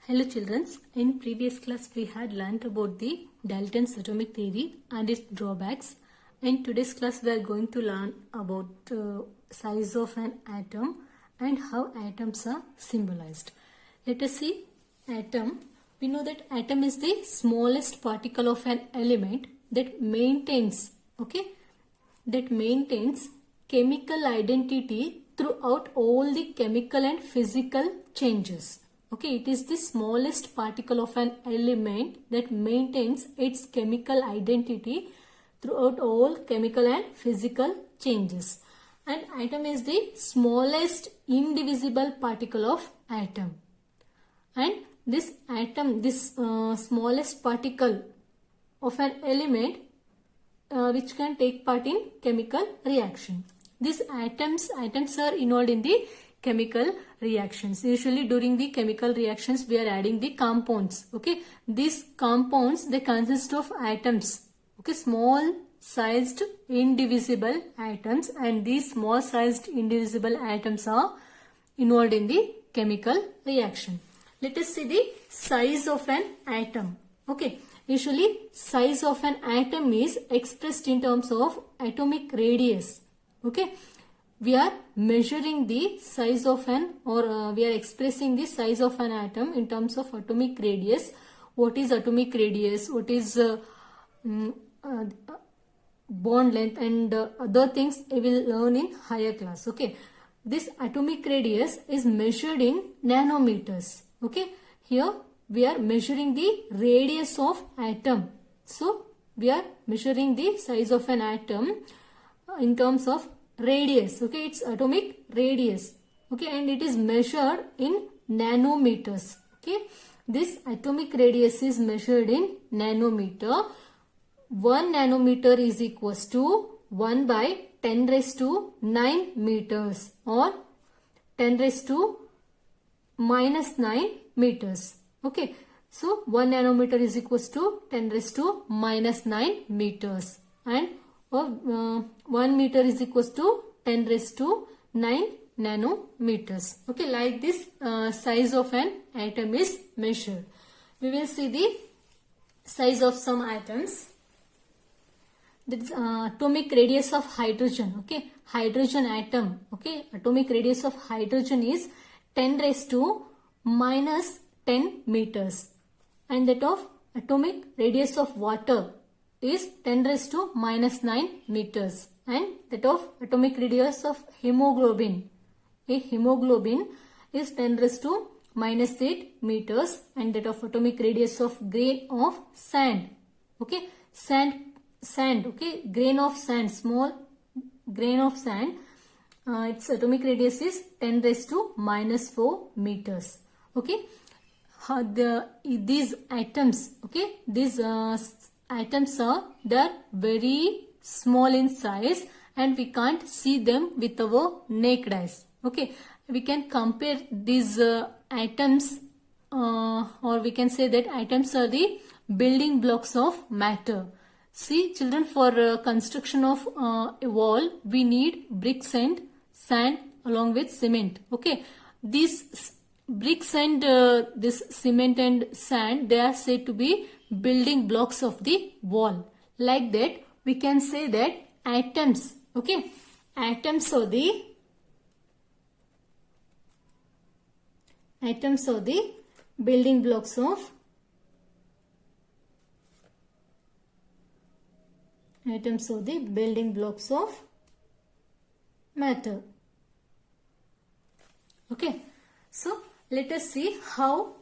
Hello children, in previous class we had learnt about the Dalton's atomic theory and its drawbacks. In today's class we are going to learn about size of an atom and how atoms are symbolized. Let us see atom. We know that atom is the smallest particle of an element that maintains chemical identity throughout all the chemical and physical changes. Okay, it is the smallest particle of an element that maintains its chemical identity throughout all chemical and physical changes. And atom is the smallest indivisible particle of atom. And this atom, this smallest particle of an element which can take part in chemical reaction. These atoms are involved in the chemical reactions. Usually during the chemical reactions we are adding the compounds. Okay, these compounds, they consist of atoms. Okay, small sized indivisible atoms, and these small sized indivisible atoms are involved in the chemical reaction. Let us see the size of an atom. Okay, usually size of an atom is expressed in terms of atomic radius. Okay, we are measuring the size of an we are expressing the size of an atom in terms of atomic radius. What is atomic radius? What is bond length and other things we will learn in higher class. Okay, this atomic radius is measured in nanometers. Okay, here we are measuring the radius of atom. So we are measuring the size of an atom in terms of radius. Okay, it's atomic radius. Okay, and it is measured in nanometers. Okay, this atomic radius is measured in nanometer. 1 nanometer is equals to 1 by 10 raised to 9 meters or 10 raised to minus 9 meters. Okay, so 1 nanometer is equals to 10 raised to minus 9 meters, and 1 meter is equals to 10 raised to 9 nanometers. Okay, like this size of an atom is measured. We will see the size of some atoms. That is atomic radius of hydrogen. Okay, hydrogen atom. Okay, atomic radius of hydrogen is 10 raised to minus 10 meters, and that of atomic radius of water is 10 raised to minus 9 meters, and that of atomic radius of hemoglobin. A hemoglobin is 10 raised to minus 8 meters, and that of atomic radius of grain of sand. Okay, sand. Okay, grain of sand, small grain of sand. Its atomic radius is 10 raised to minus 4 meters. Okay, these atoms. Okay, these atoms are very small in size, and we can't see them with our naked eyes. Okay, we can compare these atoms or we can say that atoms are the building blocks of matter. See children, for construction of a wall we need bricks and sand along with cement. Okay, these bricks and this cement and sand, they are said to be building blocks of the wall. Like that we can say that atoms, okay, atoms are the building blocks of matter. Okay, so let us see how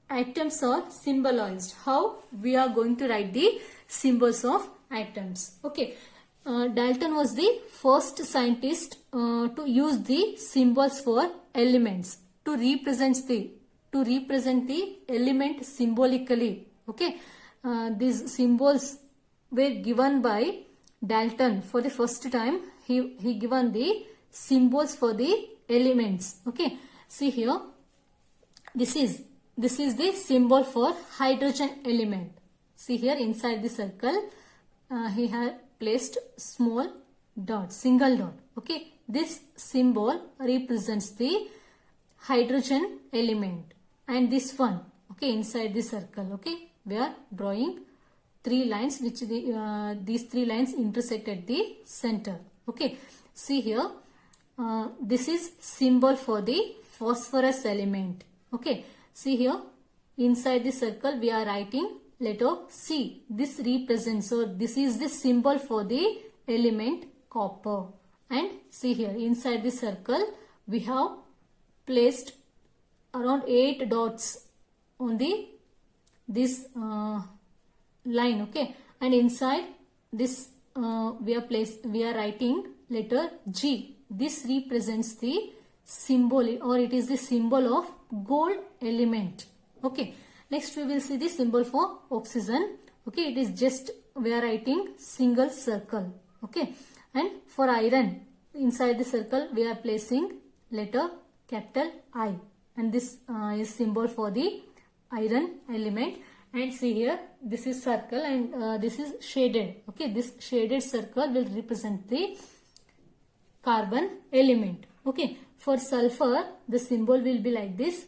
atoms are symbolized, how we are going to write the symbols of atoms. Okay, Dalton was the first scientist to use the symbols for elements to represent the element symbolically. Okay, these symbols were given by Dalton for the first time. He given the symbols for the elements. Okay, see here, this is the symbol for hydrogen element. See here, inside the circle he had placed small dot, single dot. Okay, This symbol represents the hydrogen element. and this one. Okay, inside the circle. Okay, we are drawing 3 lines which these 3 lines intersect at the center. Okay, see here, this is symbol for the phosphorus element. Okay, see here, inside the circle we are writing letter C. This represents, so this is the symbol for the element copper. And see here, inside the circle we have placed around 8 dots on this line. Okay, and inside this we are writing letter G. This represents the symbol, or it is the symbol of gold element. Okay, next we will see the symbol for oxygen. Okay, it is just we are writing single circle. Okay, and for iron, inside the circle we are placing letter capital I, and this is symbol for the iron element. And see here, this is circle and this is shaded. Okay, this shaded circle will represent the carbon element. Okay, for sulfur the symbol will be like this.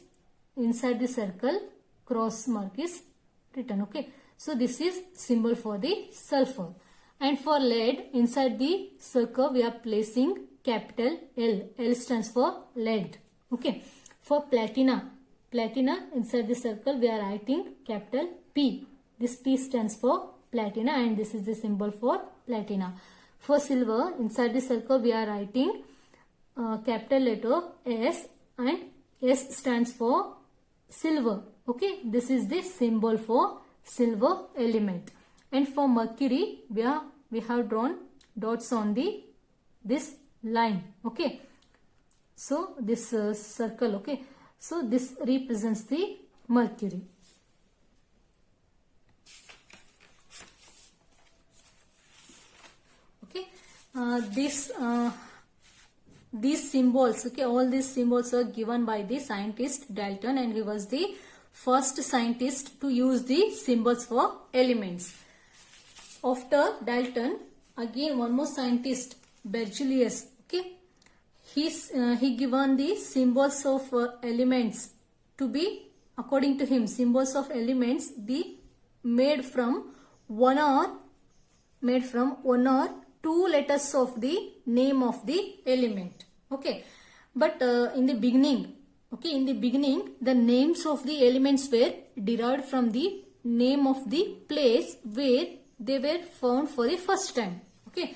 Inside the circle cross mark is written. Okay, so this is symbol for the sulfur. And for lead, inside the circle we are placing capital L. L stands for lead. Okay, for platina, inside the circle we are writing capital P. This P stands for platina, and this is the symbol for platina. For silver, inside the circle we are writing capital letter S, and S stands for silver. Okay, this is the symbol for silver element. And for mercury, we have drawn dots on this line. Okay, so this circle. Okay, so this represents the mercury. Okay, these symbols. Okay, all these symbols are given by the scientist Dalton, and he was the first scientist to use the symbols for elements. After Dalton, again one more scientist, Berzelius. Okay, he given the symbols of elements to be, according to him, symbols of elements be made from one or two letters of the name of the element. Okay, but in the beginning, the names of the elements were derived from the name of the place where they were found for the first time. Okay,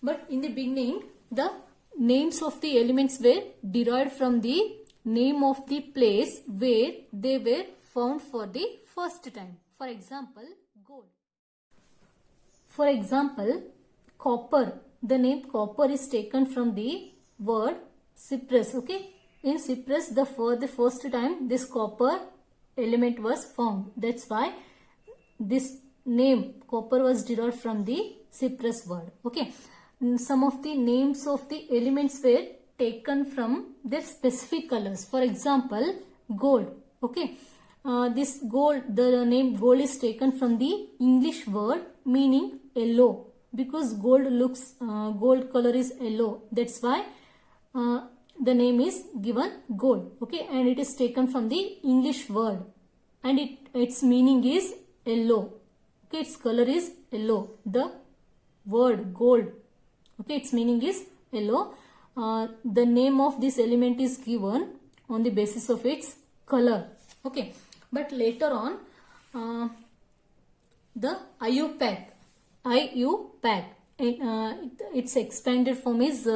but in the beginning the names of the elements were derived from the name of the place where they were found for the first time. For example, gold. For example, copper. The name copper is taken from the word Cyprus. Okay, in Cyprus, for the first time this copper element was found. That's why this name copper was derived from the Cyprus word. Okay, some of the names of the elements were taken from their specific colors. For example, gold. Okay, this gold, the name gold is taken from the English word meaning yellow, because gold color is yellow. That's why the name is given gold. Okay, and it is taken from the English word, and its meaning is yellow. Okay, its color is yellow. The word gold. Okay, its meaning is yellow. The name of this element is given on the basis of its color. Okay, but later on, the IUPAC, its expanded form is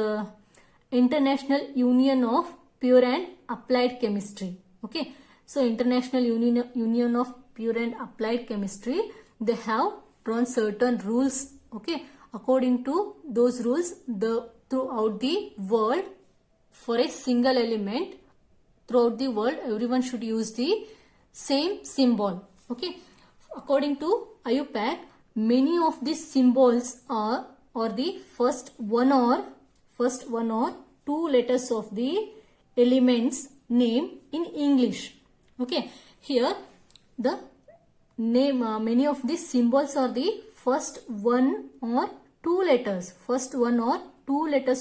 International Union of Pure and Applied Chemistry. Okay, so International Union of Pure and Applied Chemistry, they have drawn certain rules. Okay, according to those rules, throughout the world, for a single element, throughout the world, everyone should use the same symbol. Okay, according to IUPAC, many of these symbols are the first one or two letters of the element's name in English. Okay, here the name, many of these symbols are the first one or two letters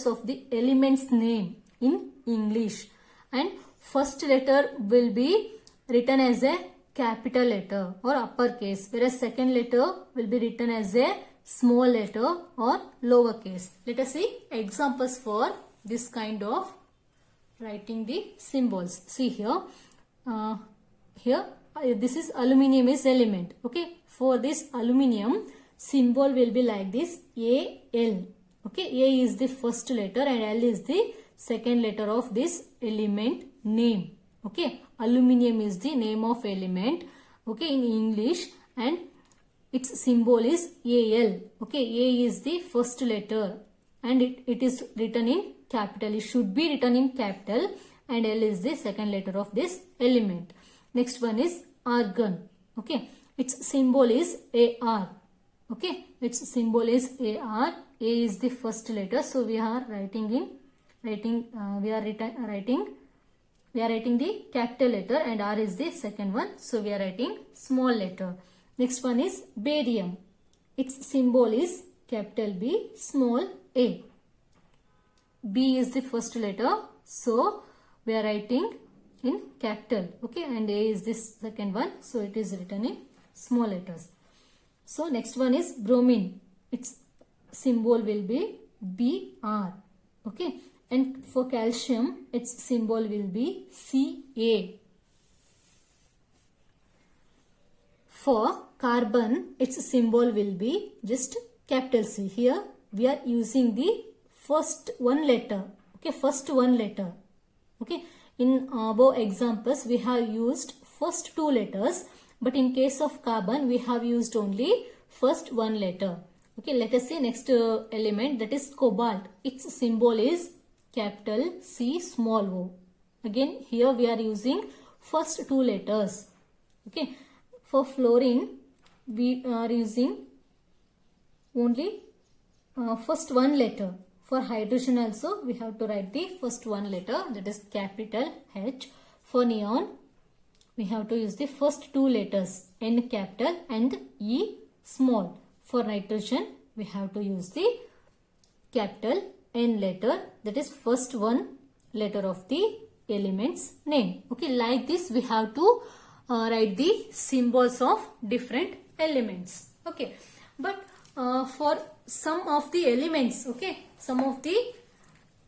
of the element's name in English, and first letter will be written as a capital letter or uppercase, whereas second letter will be written as a small letter or lowercase. Let us see examples for this kind of writing the symbols. See here, this is aluminium is element. Okay, for this aluminium symbol will be like this, AL. Okay, A is the first letter and L is the second letter of this element name. Okay, aluminium is the name of element, okay, in English, and its symbol is AL. Okay, A is the first letter and it is written in capital. It should be written in capital, and L is the second letter of this element. Next one is argon. Okay, its symbol is AR. Okay, its symbol is AR. A is the first letter, so we are writing the capital letter, and R is the second one, so we are writing small letter. Next one is barium. Its symbol is capital B, small a. B is the first letter, so we are writing in capital. Okay, and A is this second one, so it is written in small letters. So next one is bromine. Its symbol will be Br. Okay, and for calcium its symbol will be Ca. For carbon its symbol will be just capital C. Here we are using the first one letter. Okay, first one letter. Okay, in above examples we have used first two letters, but in case of carbon we have used only first one letter. Okay, let us see next element, that is cobalt. Its symbol is capital C, small o. Again here we are using first two letters. Okay, for fluorine we are using only first one letter. For hydrogen also we have to write the first one letter, that is capital H. For neon we have to use the first two letters, N capital and E small. For nitrogen we have to use the capital N letter, that is first one letter of the element's name. Okay, like this we have to write the symbols of different elements. Okay, but for some of the elements, okay,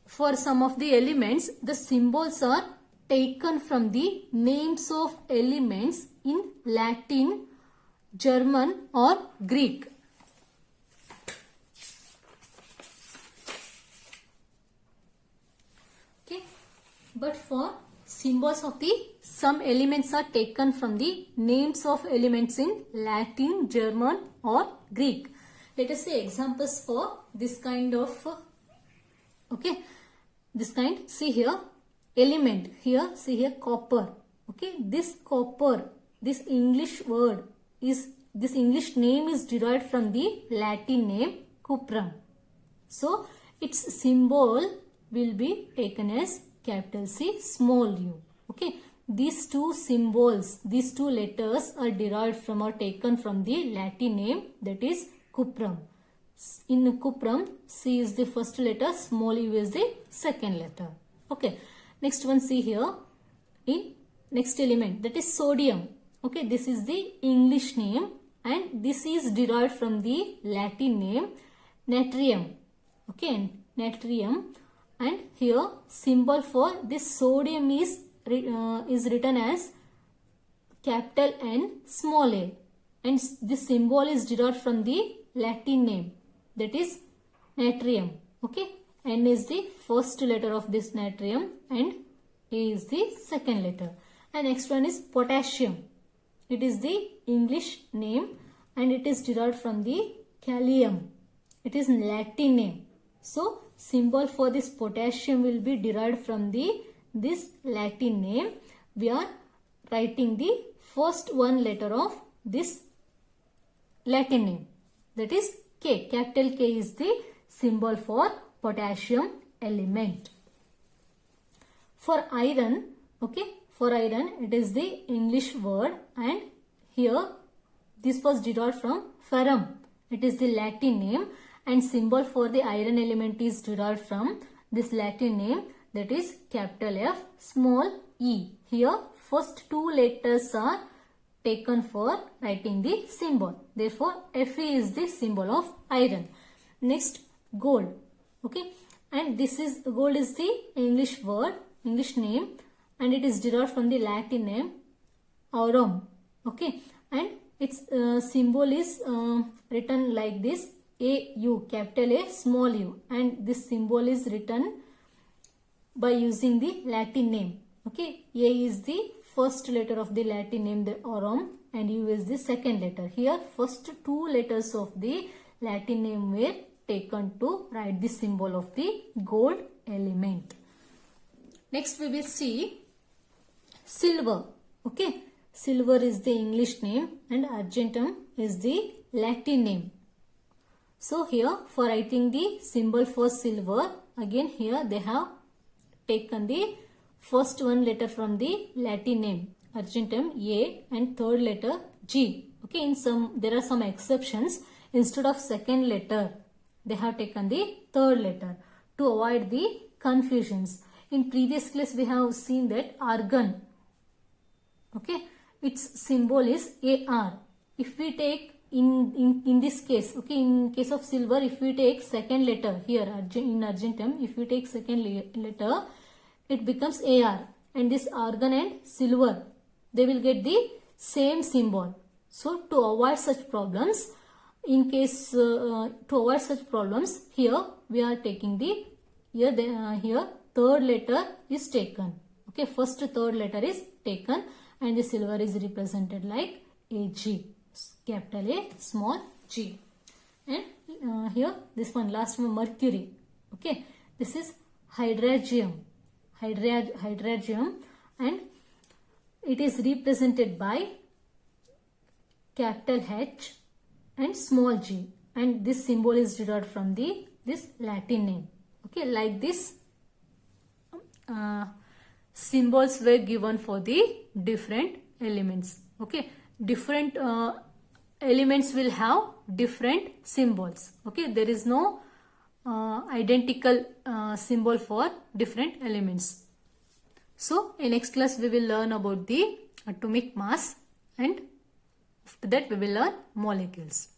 for some of the elements the symbols are taken from the names of elements in Latin, German or Greek. Okay, but for symbols of the some elements are taken from the names of elements in Latin, German or Greek. Let us see examples for this kind of this kind. See here, element. Here, see here, copper. Okay, this copper, this English word is, this English name is derived from the Latin name cuprum. So its symbol will be taken as capital C, small u. Okay, these two symbols, these two letters are derived from or taken from the Latin name, that is cuprum. In cuprum, C is the first letter, small u is the second letter. Okay, next one, see here, in next element, that is sodium. Okay, this is the English name and this is derived from the Latin name natrium. Okay, natrium, and here symbol for this sodium is written as capital N, small a, and this symbol is derived from the Latin name, that is natrium. Okay, N is the first letter of this natrium and A is the second letter. And next one is potassium. It is the English name and it is derived from the kalium. It is Latin name. So symbol for this potassium will be derived from this Latin name. We are writing the first one letter of this Latin name, that is K. Capital K is the symbol for potassium element. For iron, okay, for iron it is the English word and here this was derived from ferrum. It is the Latin name and symbol for the iron element is derived from this Latin name, that is capital F, small E. Here first two letters are taken for writing the symbol. Therefore, Fe is the symbol of iron. Next, gold. Okay, and this is gold is the English word, English name, and it is derived from the Latin name aurum. Okay, and its symbol is written like this: AU, capital A, small u, and this symbol is written by using the Latin name. Okay, A is the first letter of the Latin name, the aurum, and U is the second letter. Here, first two letters of the Latin name were taken to write the symbol of the gold element. Next, we will see silver. Okay, silver is the English name and argentum is the Latin name. So here, for writing the symbol for silver, again here they have taken the first one letter from the Latin name, argentum A, and third letter G. Okay, there are some exceptions. Instead of second letter, they have taken the third letter to avoid the confusions. In previous class, we have seen that argon. Okay, its symbol is AR. If we take in this case, okay, in case of silver, if we take second letter here in argentum, if we take second letter, it becomes AR, and this argon and silver, they will get the same symbol. So to avoid such problems, here we are taking the here third letter is taken. Okay, first third letter is taken, and the silver is represented like AG, capital A, small g. And here this one, last one, mercury. Okay, this is hydrargyrum, and it is represented by capital H and small g, and this symbol is derived from this Latin name. Okay, like this symbols were given for the different elements. Okay, different elements will have different symbols. Okay, there is no identical symbol for different elements. So in next class we will learn about the atomic mass, and after that we will learn molecules.